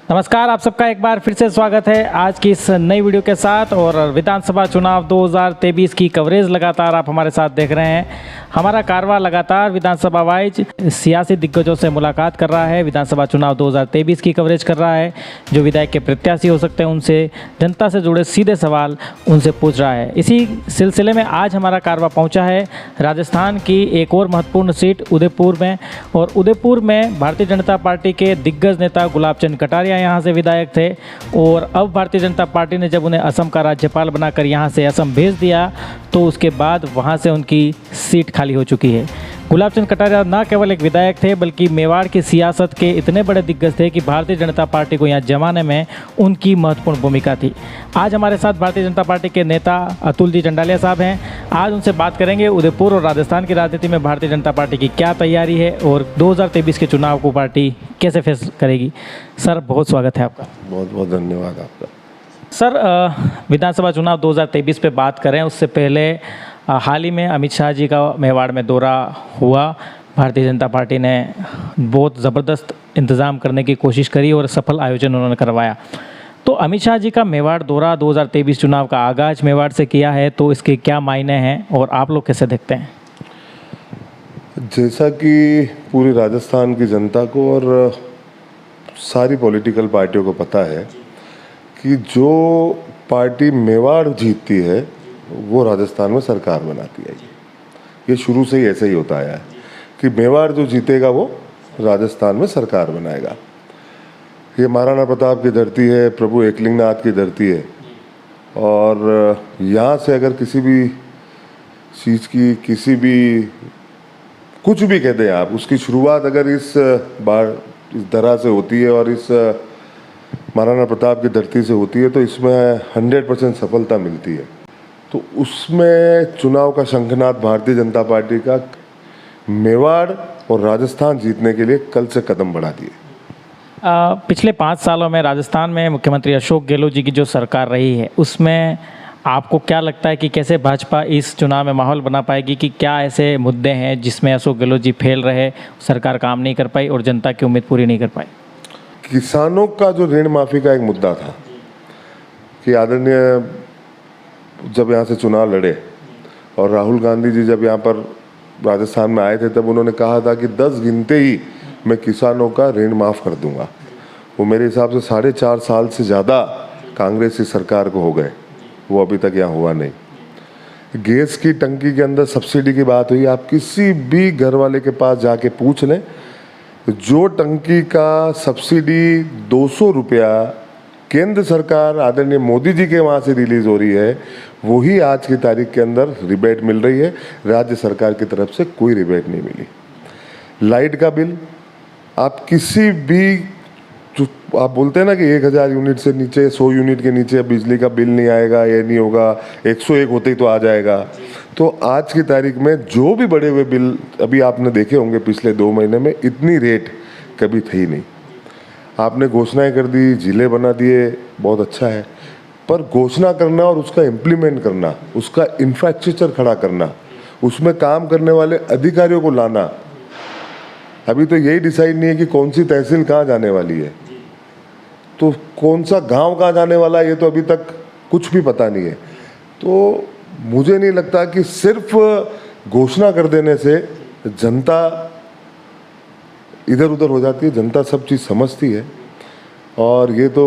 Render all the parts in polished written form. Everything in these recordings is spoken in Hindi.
नमस्कार, आप सबका एक बार फिर से स्वागत है आज की इस नई वीडियो के साथ। और विधानसभा चुनाव 2023 की कवरेज लगातार आप हमारे साथ देख रहे हैं। हमारा कारवा लगातार विधानसभा वाइज सियासी दिग्गजों से मुलाकात कर रहा है, विधानसभा चुनाव 2023 की कवरेज कर रहा है। जो विधायक के प्रत्याशी हो सकते हैं उनसे जनता से जुड़े सीधे सवाल उनसे पूछ रहा है। इसी सिलसिले में आज हमारा कारवा पहुँचा है राजस्थान की एक और महत्वपूर्ण सीट उदयपुर में। और उदयपुर में भारतीय जनता पार्टी के दिग्गज नेता गुलाब चंद कटारिया यहाँ से विधायक थे। और अब भारतीय जनता पार्टी ने जब उन्हें असम का राज्यपाल बनाकर यहाँ से असम भेज दिया तो उसके बाद वहाँ से उनकी सीट खाली हो चुकी है। गुलाब चंद कटारिया न केवल एक विधायक थे बल्कि मेवाड़ की सियासत के इतने बड़े दिग्गज थे कि भारतीय जनता पार्टी को यहाँ जमाने में उनकी महत्वपूर्ण भूमिका थी। आज हमारे साथ भारतीय जनता पार्टी के नेता अतुल जी चंडालिया साहब हैं। आज उनसे बात करेंगे उदयपुर और राजस्थान की राजनीति में भारतीय जनता पार्टी की क्या तैयारी है और 2023 के चुनाव को पार्टी कैसे फेस करेगी। सर, बहुत स्वागत है आपका। बहुत बहुत धन्यवाद आपका। सर, विधानसभा चुनाव 2023 पे बात करें उससे पहले हाल ही में अमित शाह जी का मेवाड़ में दौरा हुआ। भारतीय जनता पार्टी ने बहुत ज़बरदस्त इंतज़ाम करने की कोशिश करी और सफल आयोजन उन्होंने करवाया। तो अमित शाह जी का मेवाड़ दौरा 2023 चुनाव का आगाज़ मेवाड़ से किया है, तो इसके क्या मायने हैं और आप लोग कैसे देखते हैं? जैसा कि पूरी राजस्थान की जनता को और सारी पॉलिटिकल पार्टियों को पता है कि जो पार्टी मेवाड़ जीतती है वो राजस्थान में सरकार बनाती है। ये शुरू से ही ऐसा ही होता आया है कि मेवाड़ जो जीतेगा वो राजस्थान में सरकार बनाएगा। ये महाराणा प्रताप की धरती है, प्रभु एकलिंगनाथ की धरती है। और यहाँ से अगर किसी भी चीज़ की किसी भी कुछ भी कह दें आप, उसकी शुरुआत अगर इस धरा से होती है और इस महाराणा प्रताप की धरती से होती है तो इसमें 100% सफलता मिलती है। तो उसमें चुनाव का शंखनाद भारतीय जनता पार्टी का मेवाड़ और राजस्थान जीतने के लिए कल से कदम बढ़ा दिए। पिछले 5 सालों में राजस्थान में मुख्यमंत्री अशोक गहलोत जी की जो सरकार रही है उसमें आपको क्या लगता है कि कैसे भाजपा इस चुनाव में माहौल बना पाएगी, कि क्या ऐसे मुद्दे हैं जिसमें अशोक गहलोत जी फेल रहे, सरकार काम नहीं कर पाई और जनता की उम्मीद पूरी नहीं कर पाई? किसानों का जो ऋण माफ़ी का एक मुद्दा था कि आदरणीय जब यहाँ से चुनाव लड़े और राहुल गांधी जी जब यहाँ पर राजस्थान में आए थे तब उन्होंने कहा था कि 10 गिनते ही मैं किसानों का ऋण माफ़ कर दूंगा। वो मेरे हिसाब से 4.5 साल से ज़्यादा कांग्रेस की सरकार को हो गए, वो अभी तक यहाँ हुआ नहीं। गैस की टंकी के अंदर सब्सिडी की बात हुई, आप किसी भी घर वाले के पास जाके पूछ लें, जो टंकी का सब्सिडी 200 रुपया केंद्र सरकार आदरणीय मोदी जी के वहाँ से रिलीज़ हो रही है, वही आज की तारीख के अंदर रिबेट मिल रही है। राज्य सरकार की तरफ से कोई रिबेट नहीं मिली। लाइट का बिल आप किसी भी, जो आप बोलते हैं ना कि 1000 यूनिट से नीचे 100 यूनिट के नीचे बिजली का बिल नहीं आएगा, ये नहीं होगा, 101 होते ही तो आ जाएगा। तो आज की तारीख में जो भी बढ़े हुए बिल अभी आपने देखे होंगे पिछले 2 महीने में, इतनी रेट कभी थी नहीं। आपने घोषणाएं कर दी, जिले बना दिए, बहुत अच्छा है, पर घोषणा करना और उसका इम्प्लीमेंट करना, उसका इंफ्रास्ट्रक्चर खड़ा करना, उसमें काम करने वाले अधिकारियों को लाना, अभी तो यही डिसाइड नहीं है कि कौन सी तहसील कहाँ जाने वाली है, तो कौन सा गांव कहाँ जाने वाला है, ये तो अभी तक कुछ भी पता नहीं है। तो मुझे नहीं लगता कि सिर्फ घोषणा कर देने से जनता इधर उधर हो जाती है। जनता सब चीज़ समझती है। और ये तो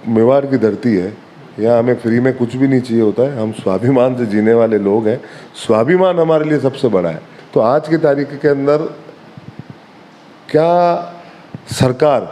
मेवाड़ की धरती है, यहाँ हमें फ्री में कुछ भी नहीं चाहिए होता है। हम स्वाभिमान से जीने वाले लोग हैं, स्वाभिमान हमारे लिए सबसे बड़ा है। तो आज की तारीख के अंदर क्या सरकार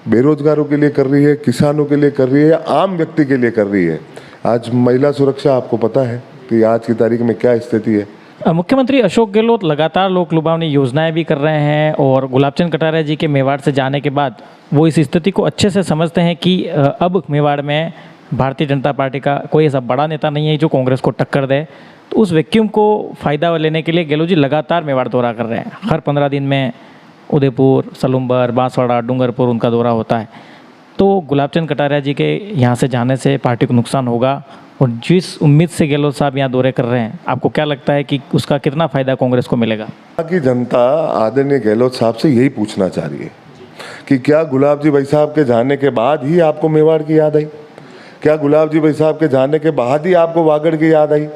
बेरोजगारों के लिए कर रही है, किसानों के लिए कर रही है या आम व्यक्ति के लिए कर रही है? आज महिला सुरक्षा आपको पता है कि आज की तारीख में क्या स्थिति है। मुख्यमंत्री अशोक गहलोत लगातार लोक लुभावनी योजनाएं भी कर रहे हैं और गुलाब चंद कटारिया जी के मेवाड़ से जाने के बाद वो इस स्थिति को अच्छे से समझते हैं कि अब मेवाड़ में भारतीय जनता पार्टी का कोई ऐसा बड़ा नेता नहीं है जो कांग्रेस को टक्कर दे। तो उस वैक्यूम को फ़ायदा लेने के लिए गहलोत जी लगातार मेवाड़ दौरा कर रहे हैं। हर 15 दिन में उदयपुर, सलूम्बर, बांसवाड़ा, डूंगरपुर उनका दौरा होता है। तो गुलाब चंद कटारिया जी के यहाँ से जाने से पार्टी को नुकसान होगा और जिस उम्मीद से गहलोत साहब यहाँ दौरे कर रहे हैं, आपको क्या लगता है कि उसका कितना फ़ायदा कांग्रेस को मिलेगा? की जनता आदरणीय गहलोत साहब से यही पूछना चाह रही है कि क्या गुलाब जी भाई साहब के जाने के बाद ही आपको मेवाड़ की याद आई? क्या गुलाब जी भाई साहब के जाने के बाद ही आपको वागड़ की याद आई?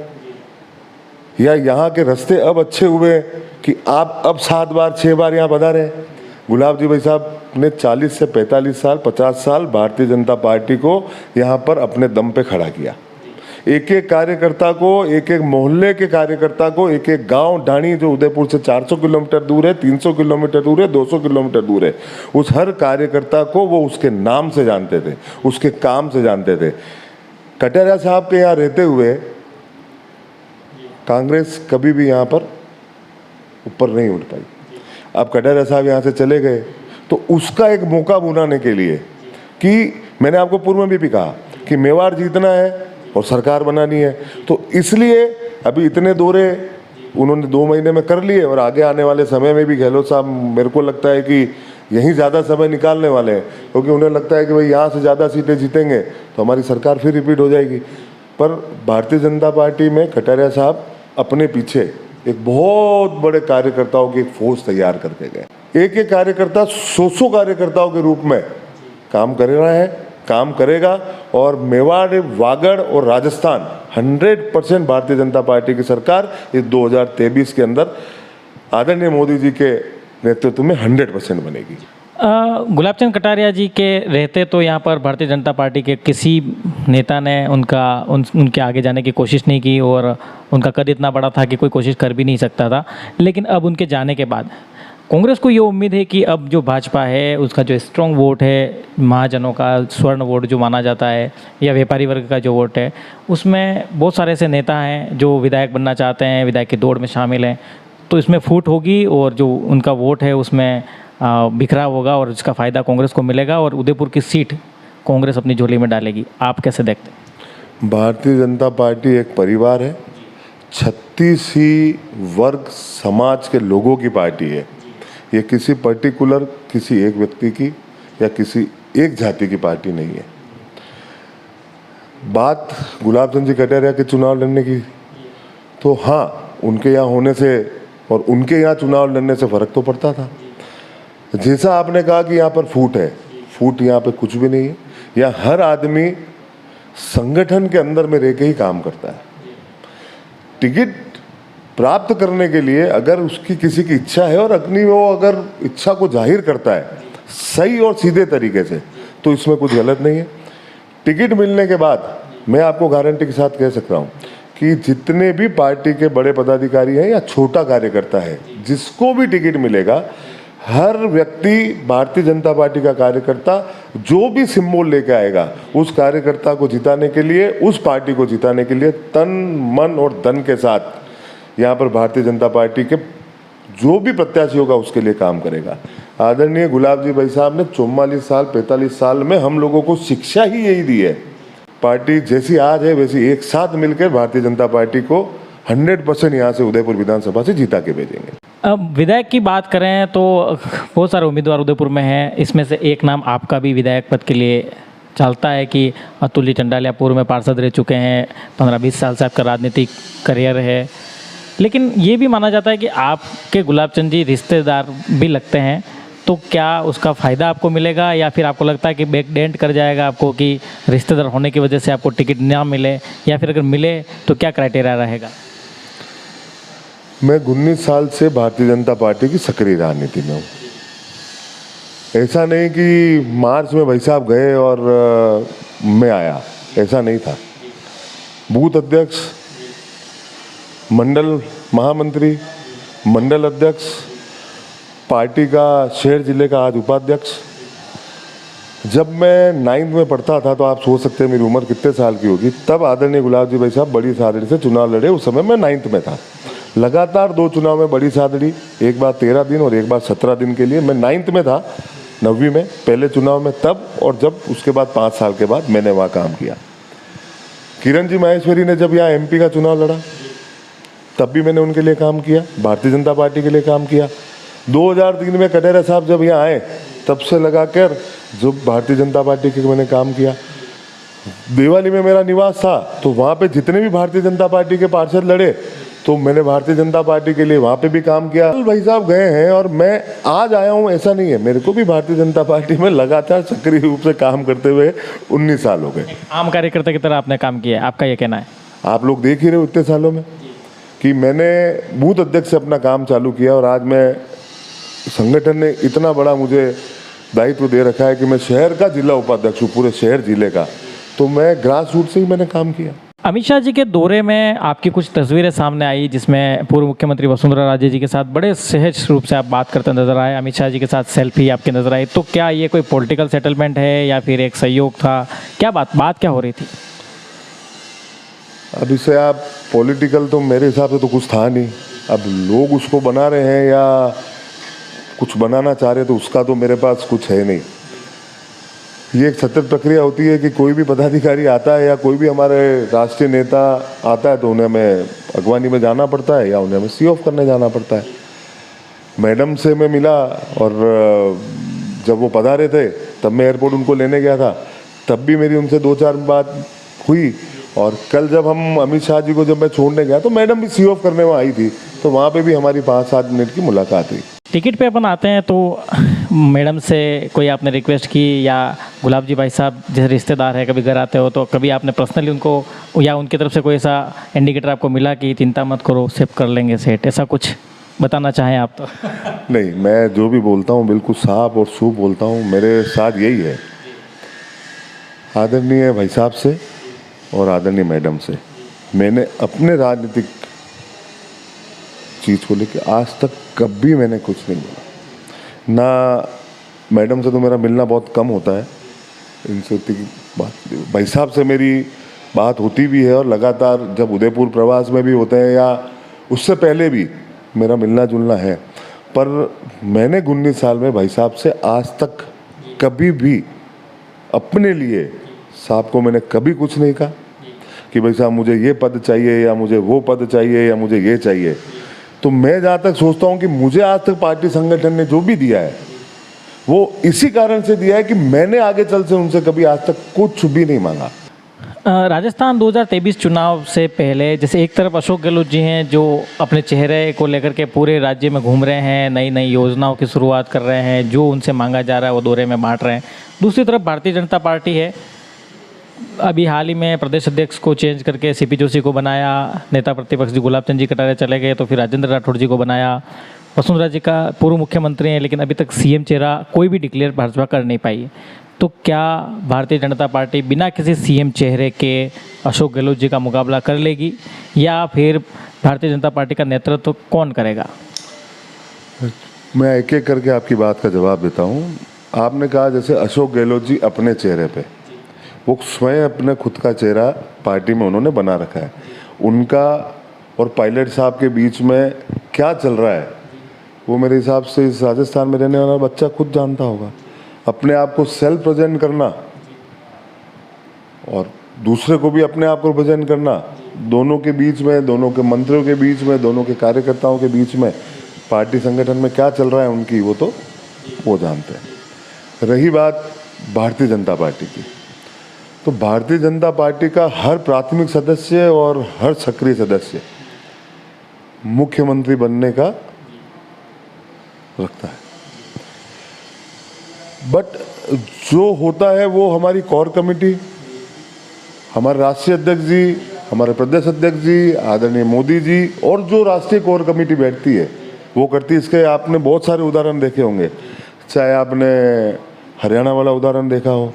या यहाँ के रास्ते अब अच्छे हुए कि आप अब 7 बार 6 बार यहाँ पधारे हैं? गुलाब जी भाई साहब ने 40 से 45 साल 50 साल भारतीय जनता पार्टी को यहाँ पर अपने दम पे खड़ा किया। एक एक कार्यकर्ता को, एक एक मोहल्ले के कार्यकर्ता को, एक एक गांव ढाणी जो उदयपुर से 400 किलोमीटर दूर है, 300 किलोमीटर दूर है, 200 किलोमीटर दूर है, उस हर कार्यकर्ता को वो उसके नाम से जानते थे, उसके काम से जानते थे। कटारिया साहब के यहाँ रहते हुए कांग्रेस कभी भी यहाँ पर ऊपर नहीं उठ पाई। अब कटारिया साहब यहाँ से चले गए तो उसका एक मौका बुलाने के लिए, कि मैंने आपको पूर्व में भी कहा कि मेवाड़ जीतना है और सरकार बनानी है, तो इसलिए अभी इतने दौरे उन्होंने 2 महीने में कर लिए और आगे आने वाले समय में भी गहलोत साहब मेरे को लगता है कि यहीं ज़्यादा समय निकालने वाले हैं, क्योंकि उन्हें लगता है कि भाई यहाँ से ज़्यादा सीटें जीतेंगे तो हमारी सरकार फिर रिपीट हो जाएगी। पर भारतीय जनता पार्टी में कटारिया साहब अपने पीछे एक बहुत बड़े कार्यकर्ताओं की एक फौज तैयार करके गए। एक एक कार्यकर्ता 100 कार्यकर्ताओं के रूप में काम कर रहा है, काम करेगा, और मेवाड़, वागड़ और राजस्थान 100% भारतीय जनता पार्टी की सरकार इस 2023 के अंदर आदरणीय मोदी जी के नेतृत्व में 100% बनेगी। गुलाबचंद कटारिया जी के रहते तो यहाँ पर भारतीय जनता पार्टी के किसी नेता ने उनके आगे जाने की कोशिश नहीं की, और उनका कद इतना बड़ा था कि कोई कोशिश कर भी नहीं सकता था। लेकिन अब उनके जाने के बाद कांग्रेस को ये उम्मीद है कि अब जो भाजपा है उसका जो स्ट्रॉन्ग वोट है, महाजनों का स्वर्ण वोट जो माना जाता है, या व्यापारी वर्ग का जो वोट है, उसमें बहुत सारे ऐसे नेता हैं जो विधायक बनना चाहते हैं, विधायक की दौड़ में शामिल हैं, तो इसमें फूट होगी और जो उनका वोट है उसमें बिखराव होगा और इसका फ़ायदा कांग्रेस को मिलेगा और उदयपुर की सीट कांग्रेस अपनी झोली में डालेगी। आप कैसे देखते हैं? भारतीय जनता पार्टी एक परिवार है, 36 ही वर्ग समाज के लोगों की पार्टी है। ये किसी पर्टिकुलर किसी एक व्यक्ति की या किसी एक जाति की पार्टी नहीं है। बात गुलाबचंद जी कटारिया के चुनाव लड़ने की, तो हाँ, उनके यहाँ होने से और उनके यहाँ चुनाव लड़ने से फर्क तो पड़ता था। जैसा आपने कहा कि यहाँ पर फूट है, फूट यहाँ पे कुछ भी नहीं है। यहाँ हर आदमी संगठन के अंदर में रह के ही काम करता है। टिकट प्राप्त करने के लिए अगर उसकी किसी की इच्छा है और अपनी वो अगर इच्छा को जाहिर करता है सही और सीधे तरीके से, तो इसमें कुछ गलत नहीं है। टिकट मिलने के बाद मैं आपको गारंटी के साथ कह सकता हूँ कि जितने भी पार्टी के बड़े पदाधिकारी हैं या छोटा कार्यकर्ता है, जिसको भी टिकट मिलेगा, हर व्यक्ति भारतीय जनता पार्टी का कार्यकर्ता जो भी सिंबल लेके आएगा, उस कार्यकर्ता को जिताने के लिए, उस पार्टी को जिताने के लिए तन मन और धन के साथ यहाँ पर भारतीय जनता पार्टी के जो भी प्रत्याशी होगा उसके लिए काम करेगा। आदरणीय गुलाब जी भाई साहब ने 44 साल 45 साल में हम लोगों को शिक्षा ही यही दी है। पार्टी जैसी आज है वैसी एक साथ मिलकर भारतीय जनता पार्टी को 100% यहाँ से उदयपुर विधानसभा से जीता के भेजेंगे। अब विधायक की बात करें तो बहुत सारे उम्मीदवार उदयपुर में हैं, इसमें से एक नाम आपका भी विधायक पद के लिए चलता है कि अतुल जी चंडालिया पूर्व में पार्षद रह चुके हैं, 15-20 साल से आपका राजनीतिक करियर है। लेकिन ये भी माना जाता है कि आपके गुलाबचंद जी रिश्तेदार भी लगते हैं, तो क्या उसका फ़ायदा आपको मिलेगा या फिर आपको लगता है कि बैकडेंट कर जाएगा आपको कि रिश्तेदार होने की वजह से आपको टिकट ना मिले, या फिर अगर मिले तो क्या क्राइटेरिया रहेगा? मैं 19 साल से भारतीय जनता पार्टी की सक्रिय राजनीति में हूँ। ऐसा नहीं कि मार्च में भाई साहब गए और मैं आया, ऐसा नहीं था। बूथ अध्यक्ष, मंडल महामंत्री, मंडल अध्यक्ष, पार्टी का शहर जिले का आज उपाध्यक्ष। जब मैं 9th में पढ़ता था तो आप सोच सकते हैं मेरी उम्र कितने साल की होगी। तब आदरणीय गुलाब जी भाई साहब बड़ी सादड़ी से चुनाव लड़े। उस समय मैं 9th में था। लगातार 2 चुनाव में बड़ी सादड़ी, एक बार 13 दिन और एक बार 17 दिन के लिए। मैं 9th में था, 9वीं में पहले चुनाव में तब, और जब उसके बाद 5 साल के बाद मैंने वहाँ काम किया। किरण जी माहेश्वरी ने जब यहाँ MP का चुनाव लड़ा तब भी मैंने उनके लिए काम किया, भारतीय जनता पार्टी के लिए काम किया। 2003 में कटारिया साहब जब यहाँ आए तब से लगाकर जो भारतीय जनता पार्टी के मैंने काम किया। दिवाली में मेरा निवास था तो वहाँ पे जितने भी भारतीय जनता पार्टी के पार्षद लड़े तो मैंने भारतीय जनता पार्टी के लिए वहाँ पे भी काम किया। भाई साहब गए हैं और मैं आज आया हूँ ऐसा नहीं है, मेरे को भी भारतीय जनता पार्टी में लगातार सक्रिय रूप से काम करते हुए 19 साल हो गए। आम कार्यकर्ता की तरह आपने काम किया है, आपका ये कहना है? आप लोग देख ही रहे हो इतने सालों में कि मैंने बूथ अध्यक्ष से अपना काम चालू किया और आज मैं संगठन ने इतना बड़ा मुझे दायित्व दे रखा है कि मैं शहर का जिला उपाध्यक्ष हूँ, पूरे शहर जिले का। तो मैं ग्रास रूट से ही मैंने काम किया। अमित शाह जी के दौरे में आपकी कुछ तस्वीरें सामने आई जिसमें पूर्व मुख्यमंत्री वसुंधरा राजे जी के साथ बड़े सहज रूप से आप बात करते नजर आए। अमित शाह जी के साथ सेल्फी आपकी नजर आई। तो क्या ये कोई पॉलिटिकल सेटलमेंट है या फिर एक सहयोग था? क्या बात क्या हो रही थी? अब इससे आप पॉलिटिकल तो मेरे हिसाब से तो कुछ था नहीं। अब लोग उसको बना रहे हैं या कुछ बनाना चाह रहे हैं तो उसका तो मेरे पास कुछ है नहीं। ये एक सतत प्रक्रिया होती है कि कोई भी पदाधिकारी आता है या कोई भी हमारे राष्ट्रीय नेता आता है तो उन्हें हमें अगवानी में जाना पड़ता है या उन्हें हमें सी ऑफ करने जाना पड़ता है। मैडम से मैं मिला और जब वो पधारे थे तब मैं एयरपोर्ट उनको लेने गया था, तब भी मेरी उनसे 2-4 बात हुई। और कल जब हम अमित शाह जी को जब मैं छोड़ने गया तो मैडम भी सी ऑफ करने वहाँ आई थी, तो वहाँ पे भी हमारी 5-7 मिनट की मुलाकात हुई। टिकट पे अपन आते हैं तो मैडम से कोई आपने रिक्वेस्ट की या गुलाब जी भाई साहब जैसे रिश्तेदार है कभी घर आते हो तो कभी आपने पर्सनली उनको या उनकी तरफ से कोई ऐसा इंडिकेटर आपको मिला कि चिंता मत करो सेव कर लेंगे सेट, ऐसा कुछ बताना चाहें आप तो? नहीं, मैं जो भी बोलता हूँ बिल्कुल साफ और शुभ बोलता हूँ। मेरे साथ यही है, आदरणीय भाई साहब से और आदरणीय मैडम से मैंने अपने राजनीतिक चीज़ को लेकर आज तक कभी मैंने कुछ नहीं बोला ना। मैडम से तो मेरा मिलना बहुत कम होता है, इनसे बात भाई साहब से मेरी बात होती भी है और लगातार जब उदयपुर प्रवास में भी होते हैं या उससे पहले भी मेरा मिलना जुलना है। पर मैंने 19 साल में भाई साहब से आज तक कभी भी अपने लिए साहब को मैंने कभी कुछ नहीं कहा कि भाई साहब मुझे ये पद चाहिए या मुझे वो पद चाहिए या मुझे ये चाहिए। तो मैं जहाँ तक सोचता हूँ कि मुझे आज तक पार्टी संगठन ने जो भी दिया है वो इसी कारण से दिया है कि मैंने आगे चल से उनसे कभी आज तक कुछ भी नहीं मांगा। राजस्थान 2023 चुनाव से पहले जैसे एक तरफ अशोक गहलोत जी हैं जो अपने चेहरे को लेकर के पूरे राज्य में घूम रहे हैं, नई नई योजनाओं की शुरुआत कर रहे हैं, जो उनसे मांगा जा रहा है वो दौरे में बांट रहे हैं। दूसरी तरफ भारतीय जनता पार्टी है, अभी हाल ही में प्रदेश अध्यक्ष को चेंज करके सीपी जोशी को बनाया, नेता प्रतिपक्ष जी गुलाब चंद जी कटारिया चले गए तो फिर राजेंद्र राठौड़ जी को बनाया। वसुंधरा जी का पूर्व मुख्यमंत्री हैं लेकिन अभी तक सीएम चेहरा कोई भी डिक्लेयर भाजपा कर नहीं पाई। तो क्या भारतीय जनता पार्टी बिना किसी सीएम चेहरे के अशोक गहलोत जी का मुकाबला कर लेगी या फिर भारतीय जनता पार्टी का नेतृत्व कौन करेगा? मैं एक एक करके आपकी बात का जवाब देता हूँ। आपने कहा जैसे अशोक गहलोत जी अपने चेहरे पे, वो स्वयं अपने खुद का चेहरा पार्टी में उन्होंने बना रखा है। उनका और पायलट साहब के बीच में क्या चल रहा है वो मेरे हिसाब से इस राजस्थान में रहने वाला बच्चा खुद जानता होगा। अपने आप को सेल्फ प्रेजेंट करना और दूसरे को भी अपने आप को प्रेजेंट करना, दोनों के बीच में, दोनों के मंत्रियों के बीच में, दोनों के कार्यकर्ताओं के बीच में पार्टी संगठन में क्या चल रहा है उनकी वो जानते हैं। रही बात भारतीय जनता पार्टी की, तो भारतीय जनता पार्टी का हर प्राथमिक सदस्य और हर सक्रिय सदस्य मुख्यमंत्री बनने का रखता है। बट जो होता है वो हमारी कोर कमेटी, हमारे राष्ट्रीय अध्यक्ष जी, हमारे प्रदेश अध्यक्ष जी, आदरणीय मोदी जी और जो राष्ट्रीय कोर कमेटी बैठती है वो करती है। इसके आपने बहुत सारे उदाहरण देखे होंगे, चाहे आपने हरियाणा वाला उदाहरण देखा हो,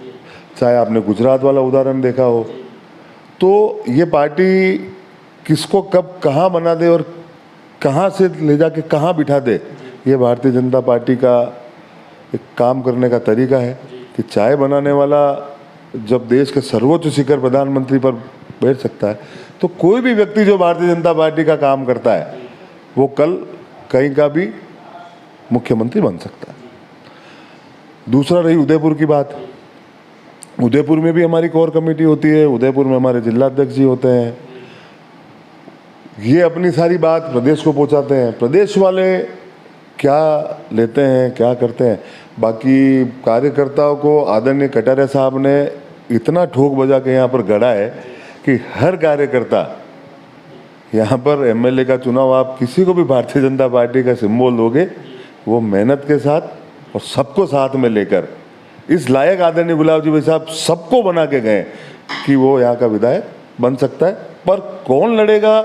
चाहे आपने गुजरात वाला उदाहरण देखा हो। तो ये पार्टी किसको कब कहाँ बना दे और कहाँ से ले जाके कहाँ बिठा दे, ये भारतीय जनता पार्टी का एक काम करने का तरीका है कि चाय बनाने वाला जब देश के सर्वोच्च शिखर प्रधानमंत्री पर बैठ सकता है तो कोई भी व्यक्ति जो भारतीय जनता पार्टी का काम करता है वो कल कहीं का भी मुख्यमंत्री बन सकता है। दूसरा रही उदयपुर की बात। उदयपुर में भी हमारी कोर कमेटी होती है, उदयपुर में हमारे जिला अध्यक्ष जी होते हैं। ये अपनी सारी बात प्रदेश को पहुंचाते हैं, प्रदेश वाले क्या लेते हैं क्या करते हैं। बाकी कार्यकर्ताओं को आदरणीय कटारिया साहब ने इतना ठोक बजा के यहाँ पर गढ़ा है कि हर कार्यकर्ता यहाँ पर एमएलए का चुनाव आप किसी को भी भारतीय जनता पार्टी का सिंबल दोगे, वो मेहनत के साथ और सबको साथ में लेकर इस लायक आदरणीय गुलाब जी भाई साहब सबको बना के गए कि वो यहाँ का विधायक बन सकता है। पर कौन लड़ेगा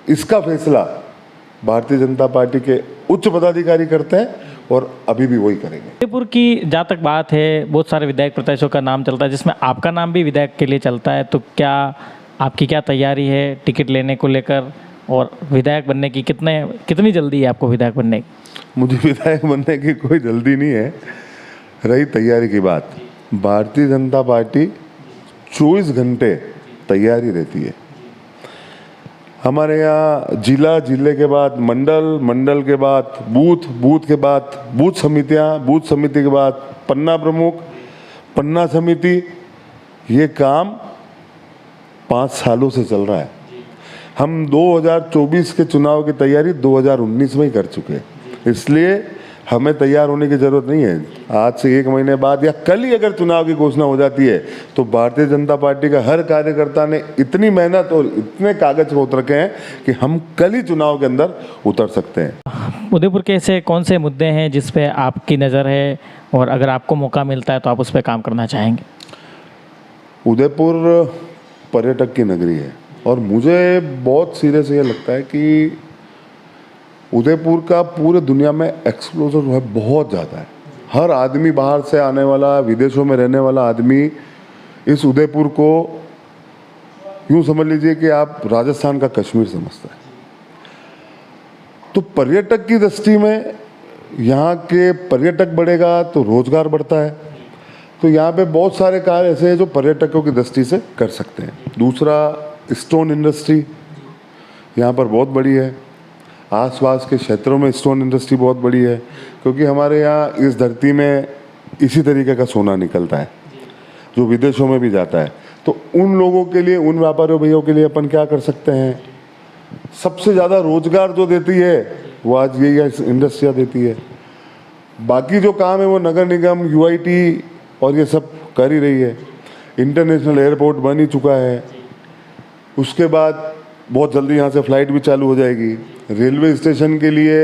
इसका फैसला भारतीय जनता पार्टी के उच्च पदाधिकारी करते हैं और अभी भी वही करेंगे। उदयपुर की जहाँ तक बात है, बहुत सारे विधायक प्रत्याशियों का नाम चलता है जिसमें आपका नाम भी विधायक के लिए चलता है, तो क्या आपकी क्या तैयारी है टिकट लेने को लेकर और विधायक बनने की कितनी जल्दी है आपको विधायक बनने की? मुझे विधायक बनने की कोई जल्दी नहीं है। रही तैयारी की बात, भारतीय जनता पार्टी 24 घंटे तैयारी रहती है। हमारे यहाँ जिला, जिले के बाद मंडल, मंडल के बाद बूथ, बूथ के बाद बूथ समितियाँ, बूथ समिति के बाद पन्ना प्रमुख, पन्ना समिति, ये काम 5 सालों से चल रहा है। हम 2024 के चुनाव की तैयारी 2019 में ही कर चुके हैं, इसलिए हमें तैयार होने की ज़रूरत नहीं है। आज से 1 महीने बाद या कल ही अगर चुनाव की घोषणा हो जाती है तो भारतीय जनता पार्टी का हर कार्यकर्ता ने इतनी मेहनत और इतने कागज पोत रखे हैं कि हम कल ही चुनाव के अंदर उतर सकते हैं। उदयपुर के ऐसे कौन से मुद्दे हैं जिस पे आपकी नज़र है और अगर आपको मौका मिलता है तो आप उस पर काम करना चाहेंगे? उदयपुर पर्यटक की नगरी है और मुझे बहुत सीरियस ये लगता है कि उदयपुर का पूरे दुनिया में एक्सपोजर जो है बहुत ज़्यादा है। हर आदमी, बाहर से आने वाला, विदेशों में रहने वाला आदमी इस उदयपुर को यूँ समझ लीजिए कि आप राजस्थान का कश्मीर समझता है। तो पर्यटक की दृष्टि में यहाँ के पर्यटक बढ़ेगा तो रोजगार बढ़ता है। तो यहाँ पे बहुत सारे कार्य ऐसे हैं जो पर्यटकों की दृष्टि से कर सकते हैं। दूसरा, स्टोन इंडस्ट्री यहाँ पर बहुत बड़ी है। आसपास के क्षेत्रों में स्टोन इंडस्ट्री बहुत बड़ी है, क्योंकि हमारे यहाँ इस धरती में इसी तरीके का सोना निकलता है जो विदेशों में भी जाता है। तो उन लोगों के लिए, उन व्यापारियों भैया के लिए अपन क्या कर सकते हैं? सबसे ज़्यादा रोजगार जो देती है वो आज यही इंडस्ट्रियाँ देती है। बाकी जो काम है वो नगर निगम, यूआईटी और ये सब कर ही रही है। इंटरनेशनल एयरपोर्ट बन ही चुका है। उसके बाद बहुत जल्दी यहाँ से फ्लाइट भी चालू हो जाएगी। रेलवे स्टेशन के लिए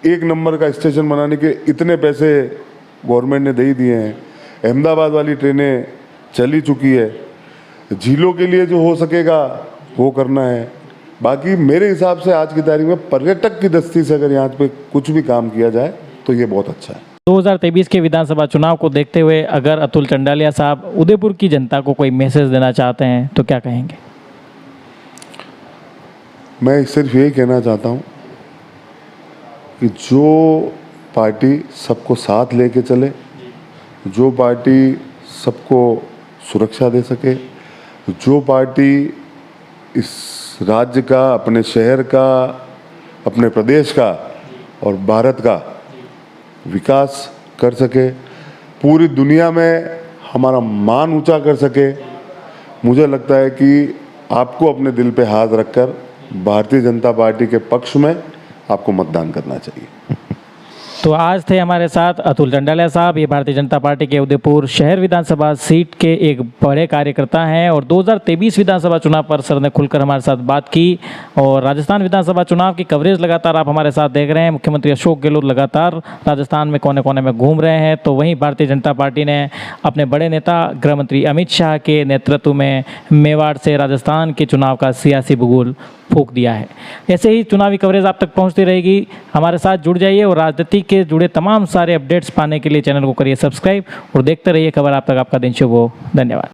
1 नंबर का स्टेशन बनाने के इतने पैसे गवर्नमेंट ने दे ही दिए हैं। अहमदाबाद वाली ट्रेनें चली चुकी है। झीलों के लिए जो हो सकेगा वो करना है। बाकी मेरे हिसाब से आज की तारीख में पर्यटक की दृष्टि से अगर यहाँ पे कुछ भी काम किया जाए तो ये बहुत अच्छा है। 2023 के विधानसभा चुनाव को देखते हुए अगर अतुल चंडालिया साहब उदयपुर की जनता को कोई मैसेज देना चाहते हैं तो क्या कहेंगे? मैं सिर्फ यही कहना चाहता हूँ कि जो पार्टी सबको साथ लेके चले, जो पार्टी सबको सुरक्षा दे सके, जो पार्टी इस राज्य का, अपने शहर का, अपने प्रदेश का और भारत का विकास कर सके, पूरी दुनिया में हमारा मान ऊंचा कर सके, मुझे लगता है कि आपको अपने दिल पे हाथ रखकर भारतीय जनता पार्टी के पक्ष में आपको मतदान करना चाहिए। तो आज थे हमारे साथ अतुल चंडालिया साहब। ये भारतीय जनता पार्टी के उदयपुर शहर विधानसभा सीट के एक बड़े कार्यकर्ता हैं और 2023 विधानसभा चुनाव पर सर ने खुलकर हमारे साथ बात की। और राजस्थान विधानसभा चुनाव की कवरेज लगातार आप हमारे साथ देख रहे हैं। मुख्यमंत्री अशोक गहलोत लगातार राजस्थान में कोने कोने में घूम रहे हैं, तो वहीं भारतीय जनता पार्टी ने अपने बड़े नेता गृह मंत्री अमित शाह के नेतृत्व में मेवाड़ से राजस्थान के चुनाव का सियासी भूगोल फूंक दिया है। ऐसे ही चुनावी कवरेज आप तक पहुंचती रहेगी। हमारे साथ जुड़ जाइए और राजनीति के जुड़े तमाम सारे अपडेट्स पाने के लिए चैनल को करिए सब्सक्राइब और देखते रहिए खबर आप तक। आपका दिन शुभ हो। धन्यवाद।